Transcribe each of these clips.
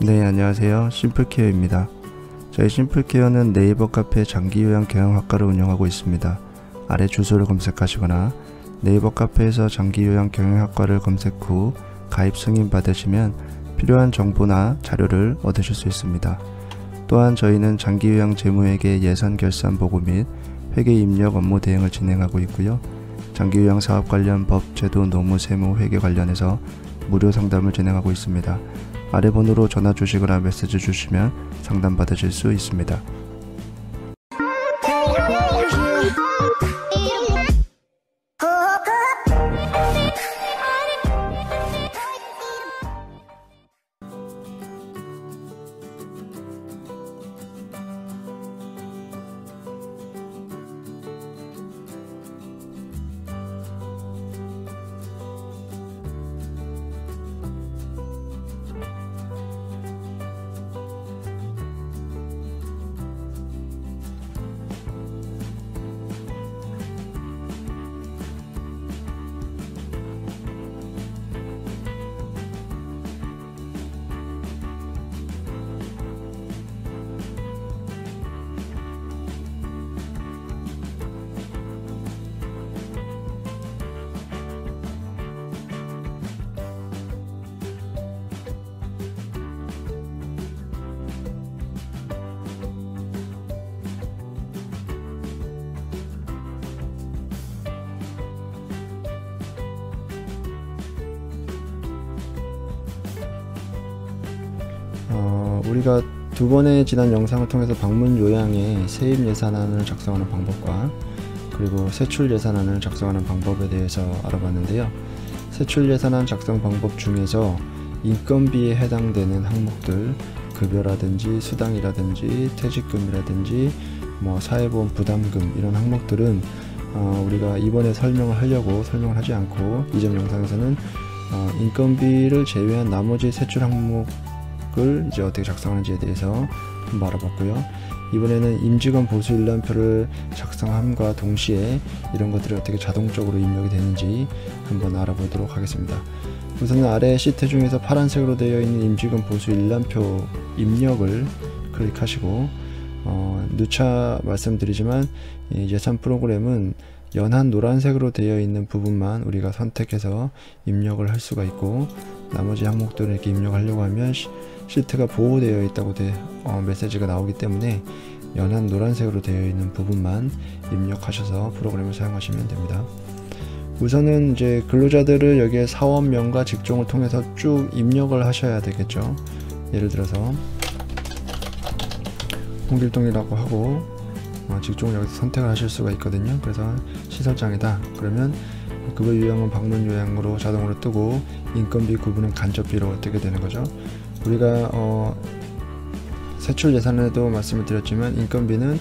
네, 안녕하세요. 심플케어입니다. 저희 심플케어는 네이버 카페 장기요양 경영학과를 운영하고 있습니다. 아래 주소를 검색하시거나 네이버 카페에서 장기요양 경영학과를 검색 후 가입 승인 받으시면 필요한 정보나 자료를 얻으실 수 있습니다. 또한 저희는 장기요양 재무회계 예산 결산 보고 및 회계 입력 업무 대행을 진행하고 있고요. 장기요양 사업 관련 법, 제도, 노무, 세무, 회계 관련해서 무료 상담을 진행하고 있습니다. 아래 번호로 전화 주시거나 메시지 주시면 상담 받으실 수 있습니다. 우리가 두 번의 지난 영상을 통해서 방문 요양의 세입 예산안을 작성하는 방법과 그리고 세출 예산안을 작성하는 방법에 대해서 알아봤는데요. 세출 예산안 작성 방법 중에서 인건비에 해당되는 항목들, 급여라든지 수당이라든지 퇴직금이라든지 사회보험 부담금 이런 항목들은 우리가 이번에 설명을 하지 않고 이전 영상에서는 인건비를 제외한 나머지 세출 항목을 이제 어떻게 작성하는지에 대해서 한번 알아봤고요. 이번에는 임직원 보수 일람표를 작성함과 동시에 이런 것들이 어떻게 자동적으로 입력이 되는지 한번 알아보도록 하겠습니다. 우선은 아래 시트 중에서 파란색으로 되어 있는 임직원 보수 일람표 입력을 클릭하시고 누차 말씀드리지만 이 예산 프로그램은 연한 노란색으로 되어 있는 부분만 우리가 선택해서 입력을 할 수가 있고 나머지 항목들을 이렇게 입력하려고 하면 시트가 보호되어 있다고 메시지가 나오기 때문에 연한 노란색으로 되어 있는 부분만 입력하셔서 프로그램을 사용하시면 됩니다. 우선은 이제 근로자들을 여기에 사원명과 직종을 통해서 쭉 입력을 하셔야 되겠죠. 예를 들어서 홍길동이라고 하고 직종을 여기서 선택을 하실 수가 있거든요. 그래서 시설장이다 그러면 급여 요양은 방문 요양으로 자동으로 뜨고 인건비 구분은 간접비로 뜨게 되는 거죠. 우리가 세출 예산에도 말씀을 드렸지만 인건비는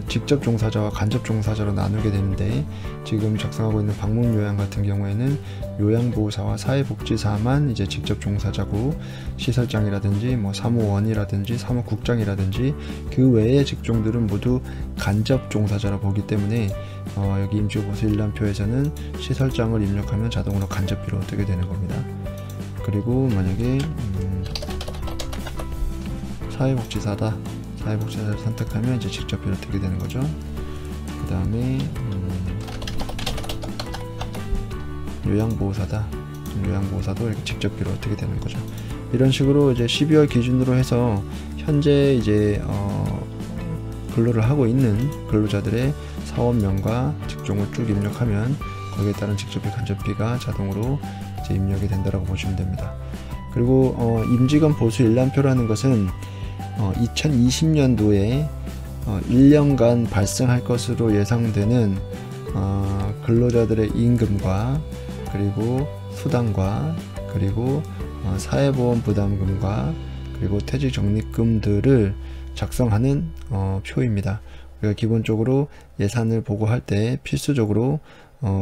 직접 종사자와 간접 종사자로 나누게 되는데 지금 작성하고 있는 방문 요양 같은 경우에는 요양보호사와 사회복지사만 이제 직접 종사자고 시설장이라든지 사무원이라든지 사무국장이라든지 그 외의 직종들은 모두 간접 종사자로 보기 때문에 여기 임직보수 일람표에서는 시설장을 입력하면 자동으로 간접비로 뜨게 되는 겁니다. 그리고 만약에 사회복지사를 선택하면 이제 직접비로 뜨게 되는 거죠. 그 다음에 요양보호사다. 요양보호사도 이렇게 직접비로 뜨게 되는 거죠. 이런 식으로 이제 12월 기준으로 해서 현재 이제 근로를 하고 있는 근로자들의 사원명과 직종을 쭉 입력하면 거기에 따른 직접비, 간접비가 자동으로 이제 입력이 된다고 보시면 됩니다. 그리고 임직원 보수 일람표라는 것은 2020년도에 1년간 발생할 것으로 예상되는 근로자들의 임금과 그리고 수당과 그리고 사회보험 부담금과 그리고 퇴직 적립금들을 작성하는 표입니다. 우리가 기본적으로 예산을 보고할 때 필수적으로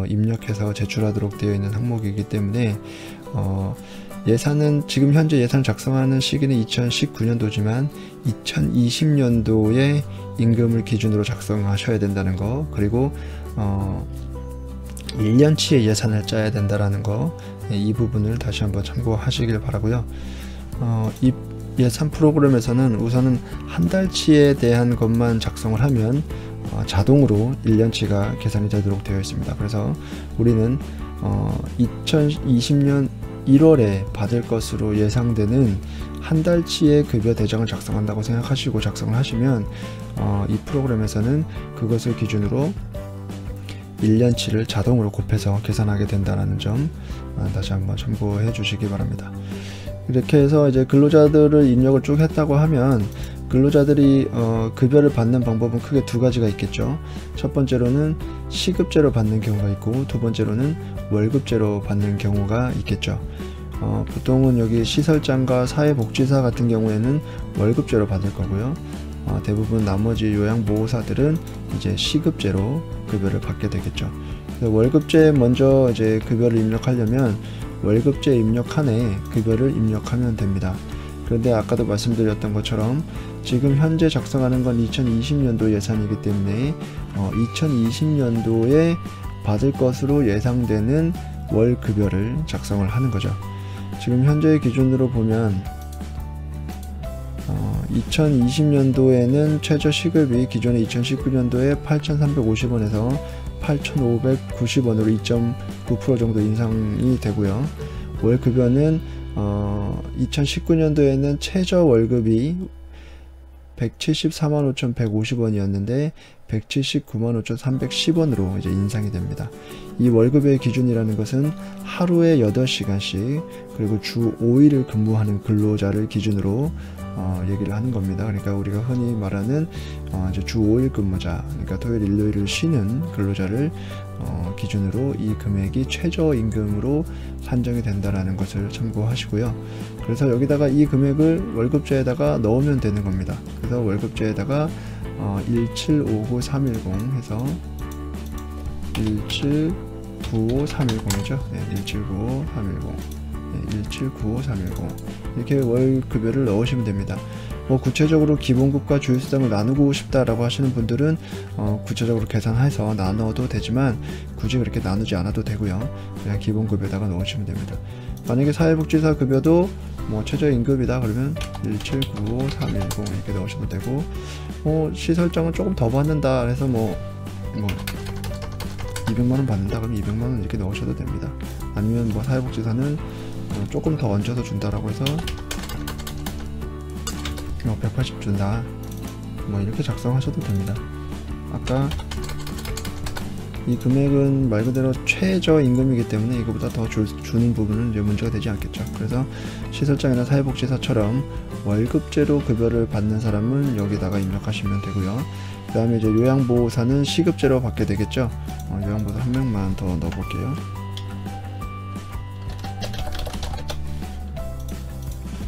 입력해서 제출하도록 되어 있는 항목이기 때문에 예산은 지금 현재 예산을 작성하는 시기는 2019년도지만 2020년도에 임금을 기준으로 작성하셔야 된다는 거, 그리고 1년치의 예산을 짜야 된다는 거, 이 부분을 다시 한번 참고하시길 바라고요. 이 예산 프로그램에서는 우선은 한 달치에 대한 것만 작성을 하면 자동으로 1년치가 계산이 되도록 되어 있습니다. 그래서 우리는 2020년 1월에 받을 것으로 예상되는 한 달치의 급여 대장을 작성한다고 생각하시고 작성을 하시면 이 프로그램에서는 그것을 기준으로 1년치를 자동으로 곱해서 계산하게 된다는 점 다시 한번 참고해 주시기 바랍니다. 이렇게 해서 이제 근로자들을 입력을 쭉 했다고 하면 근로자들이 급여를 받는 방법은 크게 두 가지가 있겠죠. 첫 번째로는 시급제로 받는 경우가 있고, 두 번째로는 월급제로 받는 경우가 있겠죠. 보통은 여기 시설장과 사회복지사 같은 경우에는 월급제로 받을 거고요. 대부분 나머지 요양보호사들은 이제 시급제로 급여를 받게 되겠죠. 월급제 먼저 이제 급여를 입력하려면 월급제 입력칸에 급여를 입력하면 됩니다. 그런데 아까도 말씀드렸던 것처럼 지금 현재 작성하는 건 2020년도 예산이기 때문에 2020년도에 받을 것으로 예상되는 월급여를 작성을 하는 거죠. 지금 현재 기준으로 보면 2020년도에는 최저시급이 기존의 2019년도에 8,350원에서 8,590원으로 2.9% 정도 인상이 되고요. 월급여는 2019년도에는 최저월급이 1,745,150원이었는데 1,795,310원으로 이제 인상이 됩니다. 이 월급의 기준이라는 것은 하루에 8시간씩 그리고 주 5일을 근무하는 근로자를 기준으로 얘기를 하는 겁니다. 그러니까 우리가 흔히 말하는 이제 주 5일 근무자, 그러니까 토요일 일요일을 쉬는 근로자를 기준으로 이 금액이 최저임금으로 산정이 된다라는 것을 참고하시고요. 그래서 여기다가 이 금액을 월급제에다가 넣으면 되는 겁니다. 그래서 월급제에다가 1795310 해서 1795310이죠. 네, 1795310 1795310 이렇게 월급여를 넣으시면 됩니다. 구체적으로 기본급과 주휴수당을 나누고 싶다라고 하시는 분들은 구체적으로 계산해서 나눠도 되지만 굳이 그렇게 나누지 않아도 되고요. 그냥 기본급여에다가 넣으시면 됩니다. 만약에 사회복지사 급여도 최저임금이다 그러면 1795310 이렇게 넣으셔도 되고, 시설장은 조금 더 받는다 해서 200만원 받는다 그러면 200만원 이렇게 넣으셔도 됩니다. 아니면 사회복지사는 조금 더 얹어서 준다라고 해서 180 준다 이렇게 작성하셔도 됩니다. 아까 이 금액은 말 그대로 최저임금이기 때문에 이거보다 더 주는 부분은 이제 문제가 되지 않겠죠. 그래서 시설장이나 사회복지사처럼 월급제로 급여를 받는 사람은 여기다가 입력하시면 되고요. 그 다음에 이제 요양보호사는 시급제로 받게 되겠죠. 요양보호사 한 명만 더 넣어볼게요.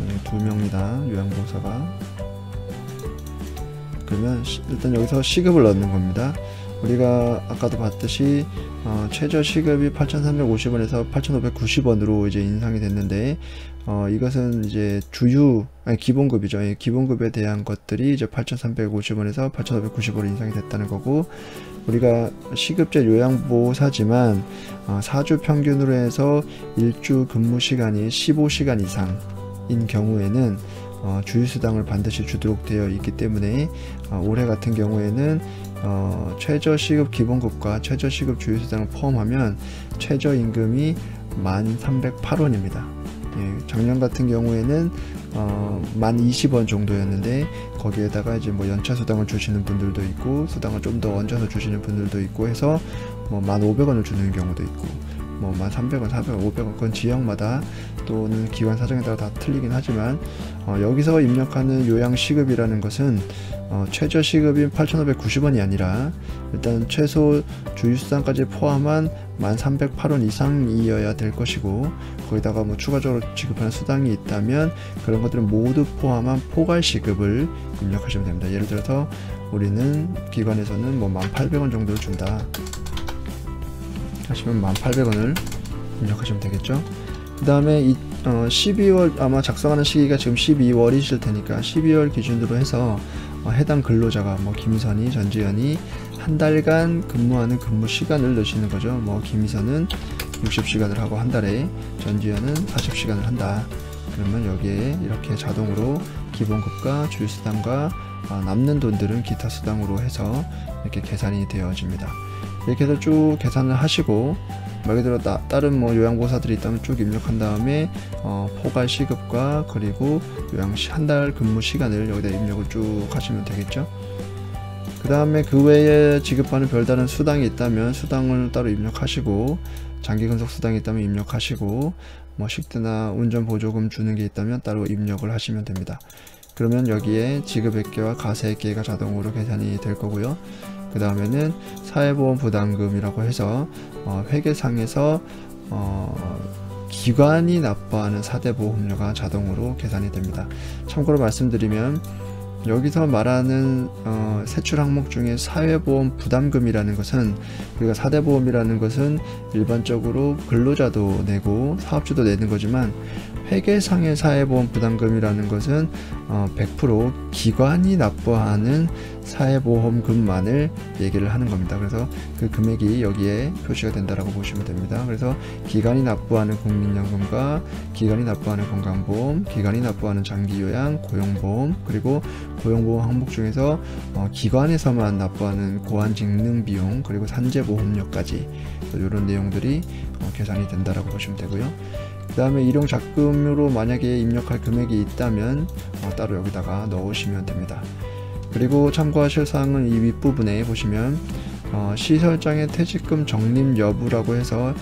네, 2명이다 요양보호사가. 그러면 일단 여기서 시급을 넣는 겁니다. 우리가 아까도 봤듯이 최저 시급이 8,350원에서 8,590원으로 이제 인상이 됐는데 이것은 이제 기본급이죠. 기본급에 대한 것들이 이제 8,350원에서 8,590원으로 인상이 됐다는 거고, 우리가 시급제 요양보호사지만 4주 평균으로 해서 일주 근무 시간이 15시간 이상인 경우에는 주휴수당을 반드시 주도록 되어 있기 때문에 올해 같은 경우에는 최저시급 기본급과 최저시급 주휴수당을 포함하면 최저임금이 1,308원입니다. 작년 같은 경우에는 1,020원 정도였는데 거기에다가 이제 연차수당을 주시는 분들도 있고 수당을 좀 더 얹어서 주시는 분들도 있고 해서 1,500원을 주는 경우도 있고 1,300원, 400원, 500원 그건 지역마다 또는 기관 사정에 따라 다 틀리긴 하지만 여기서 입력하는 요양시급이라는 것은 최저 시급인 8,590원이 아니라 일단 최소 주휴수당까지 포함한 1,308원 이상이어야 될 것이고, 거기다가 추가적으로 지급하는 수당이 있다면 그런 것들은 모두 포함한 포괄시급을 입력하시면 됩니다. 예를 들어서 우리는 기관에서는 1,800원 정도를 준다 하시면 1,800원을 입력하시면 되겠죠. 그 다음에 12월 아마 작성하는 시기가 지금 12월이실 테니까 12월 기준으로 해서 해당 근로자가 김선희, 전지현이 한 달간 근무하는 근무 시간을 넣으시는 거죠. 김희선은 60시간을 하고 한 달에, 전지현은 40시간을 한다. 그러면 여기에 이렇게 자동으로 기본급과 주휴수당과 남는 돈들은 기타 수당으로 해서 이렇게 계산이 되어집니다. 이렇게 해서 쭉 계산을 하시고, 말 그대로 다른 뭐 요양보호사들이 있다면 쭉 입력한 다음에 포괄 시급과 그리고 요양 한 달 근무 시간을 여기다 입력을 쭉 하시면 되겠죠. 그 다음에 그 외에 지급하는 별다른 수당이 있다면 수당을 따로 입력하시고, 장기 근속 수당이 있다면 입력하시고, 뭐 식대나 운전 보조금 주는 게 있다면 따로 입력을 하시면 됩니다. 그러면 여기에 지급액계와 가세액계가 자동으로 계산이 될 거고요. 그 다음에는 사회보험 부담금이라고 해서 회계상에서 기관이 납부하는 사대보험료가 자동으로 계산이 됩니다. 참고로 말씀드리면, 여기서 말하는 세출 항목 중에 사회보험 부담금이라는 것은, 우리가 사대보험이라는 것은 일반적으로 근로자도 내고 사업주도 내는 거지만, 회계상의 사회보험 부담금이라는 것은 100% 기관이 납부하는 사회보험금만을 얘기를 하는 겁니다. 그래서 그 금액이 여기에 표시가 된다라고 보시면 됩니다. 그래서 기관이 납부하는 국민연금과 기관이 납부하는 건강보험, 기관이 납부하는 장기요양, 고용보험, 그리고 고용보험 항목 중에서 기관에서만 납부하는 고환직능비용, 그리고 산재보험료까지 이런 내용들이 계산이 된다라고 보시면 되고요. 그 다음에 일용작금으로 만약에 입력할 금액이 있다면 따로 여기다가 넣으시면 됩니다. 그리고 참고하실 사항은 이 윗부분에 보시면 시설장의 퇴직금 적립 여부라고 해서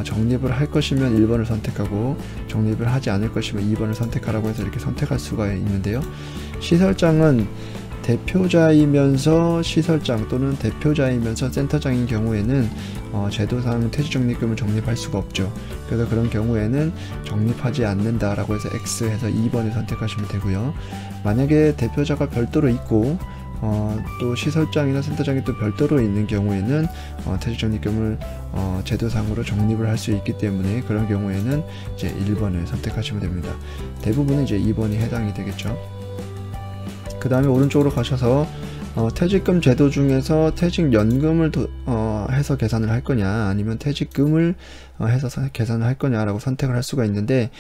적립을 할 것이면 1번을 선택하고 적립을 하지 않을 것이면 2번을 선택하라고 해서 이렇게 선택할 수가 있는데요. 시설장은 대표자이면서 시설장 또는 대표자이면서 센터장인 경우에는 제도상 퇴직적립금을 적립할 수가 없죠. 그래서 그런 경우에는 적립하지 않는다라고 해서 X 해서 2번을 선택하시면 되고요. 만약에 대표자가 별도로 있고 또 시설장이나 센터장이 또 별도로 있는 경우에는 퇴직적립금을 제도상으로 적립을 할 수 있기 때문에 그런 경우에는 이제 1번을 선택하시면 됩니다. 대부분은 이제 2번이 해당이 되겠죠. 그 다음에 오른쪽으로 가셔서 퇴직금 제도 중에서 퇴직연금을 해서 계산을 할 거냐 아니면 퇴직금을 해서 계산을 할 거냐라고 선택을 할 수가 있는데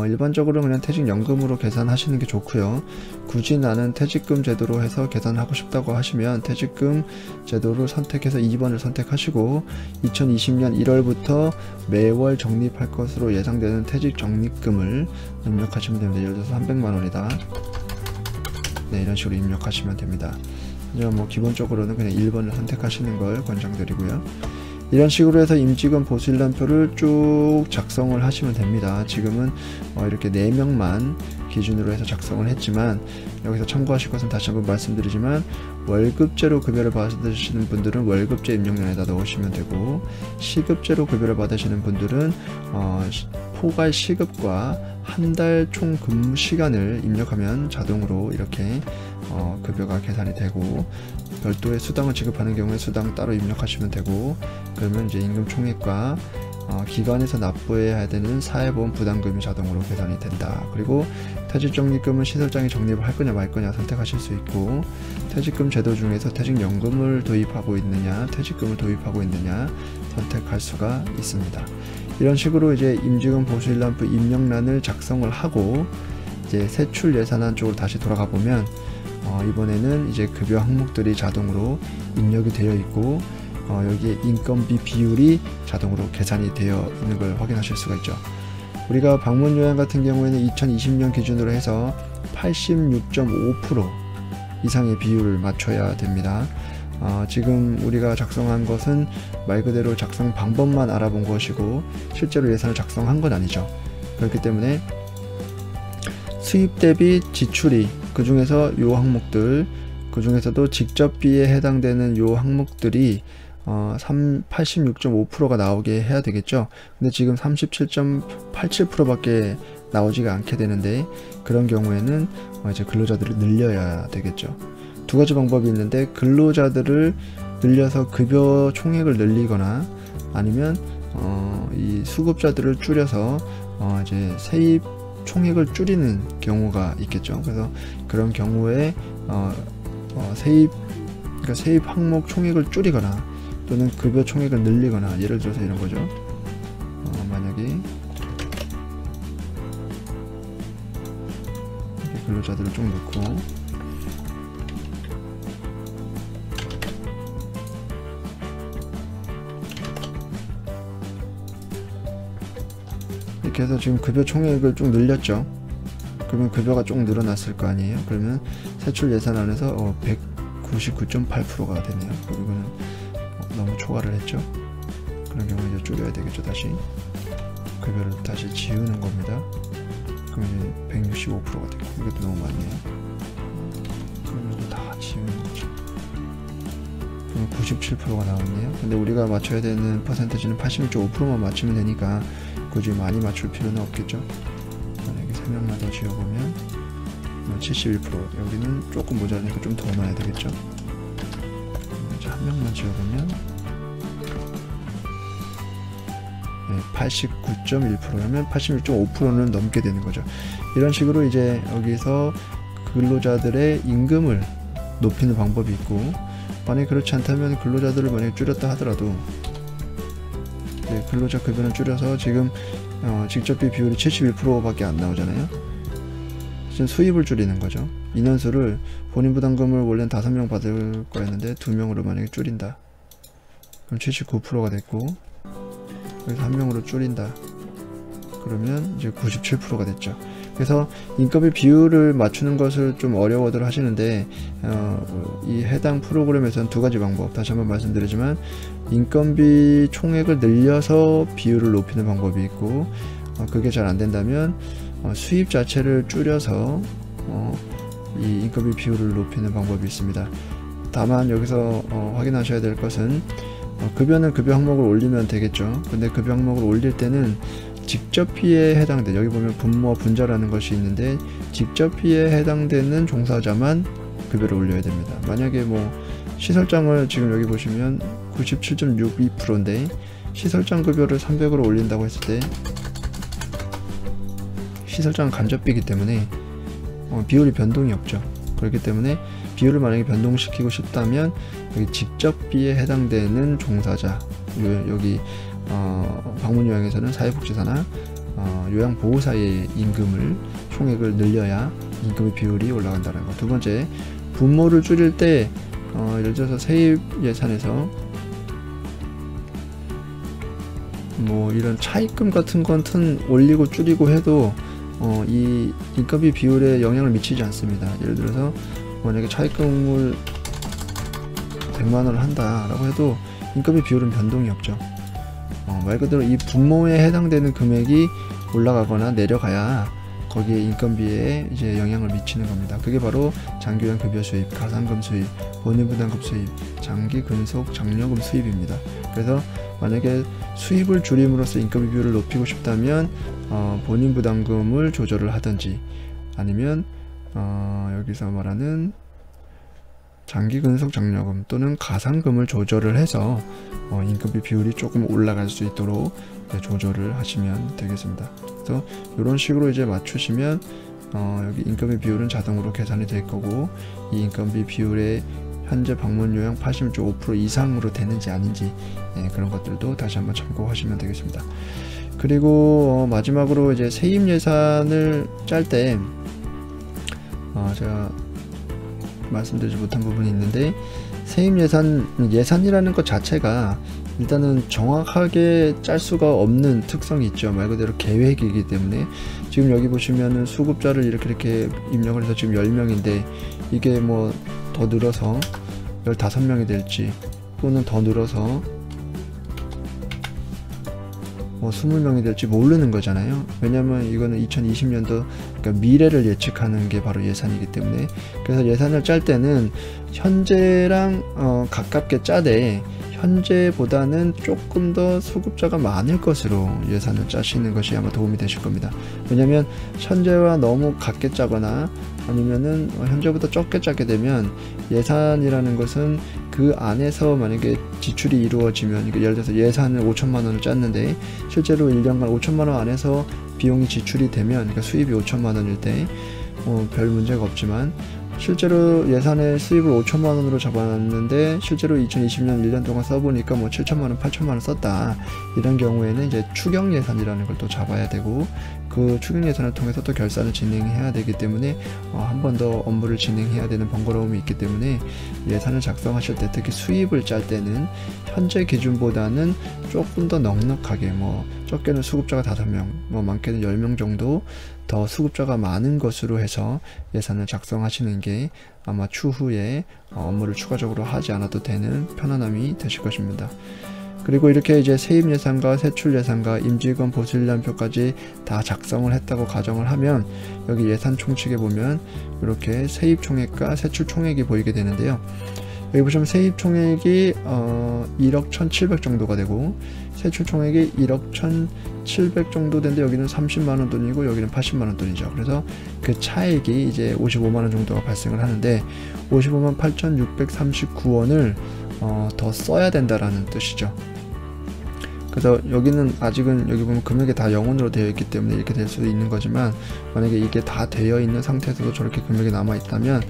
일반적으로 그냥 퇴직연금으로 계산하시는 게 좋고요. 굳이 나는 퇴직금 제도로 해서 계산하고 싶다고 하시면 퇴직금 제도를 선택해서 2번을 선택하시고 2020년 1월부터 매월 적립할 것으로 예상되는 퇴직적립금을 입력하시면 됩니다. 예를 들어서 300만원이다. 네, 이런 식으로 입력하시면 됩니다. 뭐 기본적으로는 그냥 1번을 선택하시는 걸 권장드리고요. 이런 식으로 해서 임직원 보수일람표를 쭉 작성을 하시면 됩니다. 지금은 이렇게 4명만 기준으로 해서 작성을 했지만 여기서 참고하실 것은 다시 한번 말씀드리지만 월급제로 급여를 받으시는 분들은 월급제 입력란에다 넣으시면 되고 시급제로 급여를 받으시는 분들은 포괄 시급과 한 달 총 근무 시간을 입력하면 자동으로 이렇게 급여가 계산이 되고 별도의 수당을 지급하는 경우에 수당 따로 입력하시면 되고 그러면 이제 임금 총액과 기관에서 납부해야 되는 사회보험 부담금이 자동으로 계산이 된다. 그리고 퇴직적립금은 시설장이 적립을 할 거냐 말 거냐 선택하실 수 있고 퇴직금 제도 중에서 퇴직연금을 도입하고 있느냐 퇴직금을 도입하고 있느냐 선택할 수가 있습니다. 이런 식으로 이제 임직원 보수일람표 입력란을 작성을 하고 이제 세출 예산안 쪽으로 다시 돌아가 보면 이번에는 이제 급여 항목들이 자동으로 입력이 되어 있고 여기에 인건비 비율이 자동으로 계산이 되어 있는 걸 확인하실 수가 있죠. 우리가 방문 요양 같은 경우에는 2020년 기준으로 해서 86.5% 이상의 비율을 맞춰야 됩니다. 지금 우리가 작성한 것은 말 그대로 작성 방법만 알아본 것이고 실제로 예산을 작성한 건 아니죠. 그렇기 때문에 수입 대비 지출이 그 중에서 요 항목들 그 중에서도 직접비에 해당되는 요 항목들이 86.5%가 나오게 해야 되겠죠. 근데 지금 37.87% 밖에 나오지가 않게 되는데 그런 경우에는 이제 근로자들을 늘려야 되겠죠. 두 가지 방법이 있는데 근로자들을 늘려서 급여 총액을 늘리거나 아니면 이 수급자들을 줄여서 이제 세입 총액을 줄이는 경우가 있겠죠. 그래서 그런 경우에 그러니까 세입 항목 총액을 줄이거나 또는 급여 총액을 늘리거나 예를 들어서 이런 거죠. 만약에 근로자들을 쭉 넣고, 이렇게 해서 지금 급여 총액을 쭉 늘렸죠. 그러면 급여가 쭉 늘어났을 거 아니에요. 그러면 세출 예산안에서 199.8%가 되네요. 이거는 너무 초과를 했죠. 그런 경우에 이제 줄여야 되겠죠. 다시 급여를 다시 지우는 겁니다. 그러면 이제 165%가 되고, 이것도 너무 많네요. 그러면 이제 다 지우는 거죠. 그럼 97%가 나왔네요. 근데 우리가 맞춰야 되는 퍼센티지는 86.5%만 맞추면 되니까 굳이 많이 맞출 필요는 없겠죠. 만약에 3명만 더 지어보면 71%, 여기는 조금 모자라니까 좀 더 넣어야 되겠죠. 이제 한 명만 지어보면 89.1%면 86.5%는 넘게 되는 거죠. 이런 식으로 이제 여기서 근로자들의 임금을 높이는 방법이 있고, 만약에 그렇지 않다면 근로자들을 만약에 줄였다 하더라도, 근로자 급여는 줄여서 지금 직접비 비율이 71%밖에 안 나오잖아요. 지금 수입을 줄이는 거죠. 인원수를 본인 부담금을 원래는 5명 받을 거였는데 2명으로 만약에 줄인다. 그럼 79%가 됐고, 여기서 1명으로 줄인다. 그러면 이제 97%가 됐죠. 그래서 인건비 비율을 맞추는 것을 좀 어려워들 하시는데, 이 해당 프로그램에서는 두 가지 방법, 다시 한번 말씀드리지만 인건비 총액을 늘려서 비율을 높이는 방법이 있고, 그게 잘 안된다면 수입 자체를 줄여서 이 인건비 비율을 높이는 방법이 있습니다. 다만 여기서 확인하셔야 될 것은, 급여는 급여 항목을 올리면 되겠죠. 근데 급여 항목을 올릴 때는 직접비에 해당돼, 여기 보면 분모와 분자라는 것이 있는데 직접비에 해당되는 종사자만 급여를 올려야 됩니다. 만약에 뭐 시설장을 지금 여기 보시면 97.62%인데 시설장 급여를 300으로 올린다고 했을 때, 시설장은 간접비이기 때문에 비율이 변동이 없죠. 그렇기 때문에 비율을 만약에 변동시키고 싶다면 여기 직접비에 해당되는 종사자, 여기 방문요양에서는 사회복지사나 요양보호사의 임금을 총액을 늘려야 임금의 비율이 올라간다는 거. 두 번째, 분모를 줄일 때 예를 들어서 세입 예산에서 뭐 이런 차입금 같은 건 올리고 줄이고 해도 이 인건비 비율에 영향을 미치지 않습니다. 예를 들어서 만약에 차입금을 100만원을 한다 라고 해도 인건비 비율은 변동이 없죠. 말 그대로 이 분모에 해당되는 금액이 올라가거나 내려가야 거기에 인건비에 이제 영향을 미치는 겁니다. 그게 바로 장기요양 급여 수입, 가산금 수입, 본인부담금 수입, 장기 근속 장려금 수입입니다. 그래서 만약에 수입을 줄임으로써 인건비 비율을 높이고 싶다면 본인부담금을 조절을 하든지, 아니면 여기서 말하는 장기 근속 장려금 또는 가산금을 조절을 해서 인건비 비율이 조금 올라갈 수 있도록 조절을 하시면 되겠습니다. 그래서 이런 식으로 이제 맞추시면 여기 인건비 비율은 자동으로 계산이 될 거고, 이 인건비 비율에 현재 방문요양 86.5% 이상으로 되는지 아닌지, 그런 것들도 다시 한번 참고하시면 되겠습니다. 그리고 마지막으로 이제 세입 예산을 짤 때 제가 말씀드리지 못한 부분이 있는데, 세입 예산이라는 것 자체가 일단은 정확하게 짤 수가 없는 특성이 있죠. 말 그대로 계획이기 때문에, 지금 여기 보시면은 수급자를 이렇게 입력을 해서 지금 10명인데 이게 뭐 더 늘어서 15명이 될지, 또는 더 늘어서 뭐 20명이 될지 모르는 거잖아요. 왜냐면 이거는 2020년도, 그러니까 미래를 예측하는 게 바로 예산이기 때문에. 그래서 예산을 짤 때는 현재랑 가깝게 짜되 현재보다는 조금 더 수급자가 많을 것으로 예산을 짜시는 것이 아마 도움이 되실 겁니다. 왜냐면 현재와 너무 같게 짜거나 아니면은 현재보다 적게 짜게 되면, 예산이라는 것은 그 안에서 만약에 지출이 이루어지면, 그러니까 예를 들어서 예산을 5천만원을 짰는데 실제로 1년간 5천만원 안에서 비용이 지출이 되면, 그러니까 수입이 5천만원일 때 별 문제가 없지만 실제로 예산의 수입을 5천만 원으로 잡아놨는데 실제로 2020년 1년 동안 써보니까 뭐 7천만 원, 8천만 원 썼다. 이런 경우에는 이제 추경 예산이라는 걸 또 잡아야 되고, 그 추경 예산을 통해서 또 결산을 진행해야 되기 때문에 한 번 더 업무를 진행해야 되는 번거로움이 있기 때문에 예산을 작성하실 때, 특히 수입을 짤 때는 현재 기준보다는 조금 더 넉넉하게, 뭐 적게는 수급자가 5명, 뭐 많게는 10명 정도 더 수급자가 많은 것으로 해서 예산을 작성하시는 게 아마 추후에 업무를 추가적으로 하지 않아도 되는 편안함이 되실 것입니다. 그리고 이렇게 이제 세입 예산과 세출 예산과 임직원 보수일람표까지 다 작성을 했다고 가정을 하면, 여기 예산 총칙에 보면 이렇게 세입 총액과 세출 총액이 보이게 되는데요. 여기 보시면 세입 총액이 1억 1,700 정도가 되고 세출 총액이 1억 1,700 정도 되는데, 여기는 30만원 돈이고 여기는 80만원 돈이죠. 그래서 그 차액이 이제 55만원 정도가 발생을 하는데, 55만 8,639원을 더 써야 된다라는 뜻이죠. 그래서 여기는 아직은 여기 보면 금액이 다 영원으로 되어 있기 때문에 이렇게 될 수도 있는 거지만, 만약에 이게 다 되어 있는 상태에서도 저렇게 금액이 남아 있다면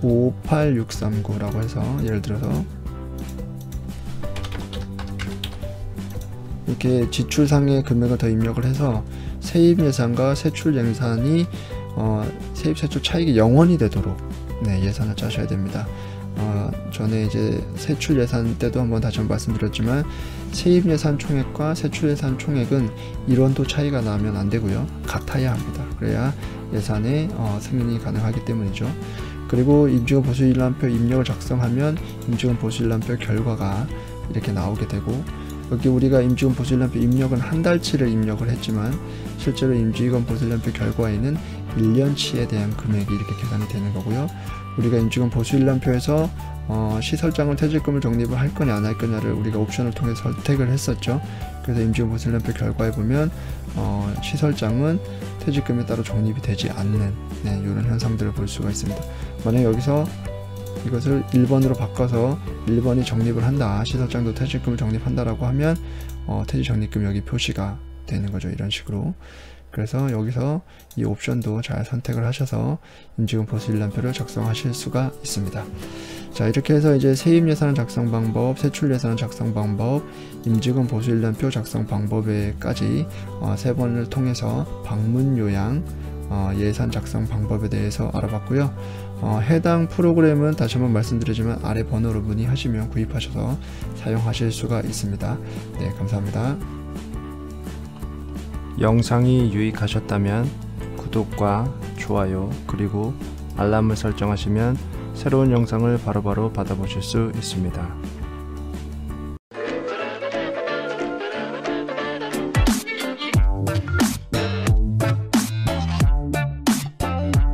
58639라고 해서, 예를 들어서 이렇게 지출상의 금액을 더 입력을 해서 세입 예산과 세출 예산이 세입 세출 차익이 0원이 되도록 예산을 짜셔야 됩니다. 전에 이제 세출 예산 때도 한번 다시 한번 말씀드렸지만, 세입 예산 총액과 세출 예산 총액은 1원도 차이가 나면 안 되고요, 같아야 합니다. 그래야 예산의 승인이 가능하기 때문이죠. 그리고 임직원 보수일람표 입력을 작성하면 임직원 보수일람표 결과가 이렇게 나오게 되고, 여기 우리가 임직원 보수일람표 입력은 한 달치를 입력을 했지만 실제로 임직원 보수일람표 결과에는 1년치에 대한 금액이 이렇게 계산이 되는 거고요. 우리가 임직원 보수일람표에서 시설장을 퇴직금을 적립을 할 거냐 안 할 거냐를 우리가 옵션을 통해서 선택을 했었죠. 그래서 임직원 보수일람표 결과에 보면 시설장은 퇴직금에 따로 적립이 되지 않는 이런 현상들을 볼 수가 있습니다. 만약 여기서 이것을 1번으로 바꿔서 1번이 적립을 한다, 시설장도 퇴직금을 적립한다라고 하면 퇴직 적립금 여기 표시가 되는 거죠. 이런 식으로. 그래서 여기서 이 옵션도 잘 선택을 하셔서 임직원 보수일람표를 작성하실 수가 있습니다. 자, 이렇게 해서 이제 세입 예산 작성 방법, 세출 예산 작성 방법, 임직원 보수일람표 작성 방법에까지 3번을 통해서 방문 요양 예산 작성 방법에 대해서 알아봤고요. 해당 프로그램은 다시 한번 말씀드리지만 아래 번호로 문의하시면 구입하셔서 사용하실 수가 있습니다. 네, 감사합니다. 영상이 유익하셨다면 구독과 좋아요 그리고 알람을 설정하시면 새로운 영상을 바로바로 받아보실 수 있습니다.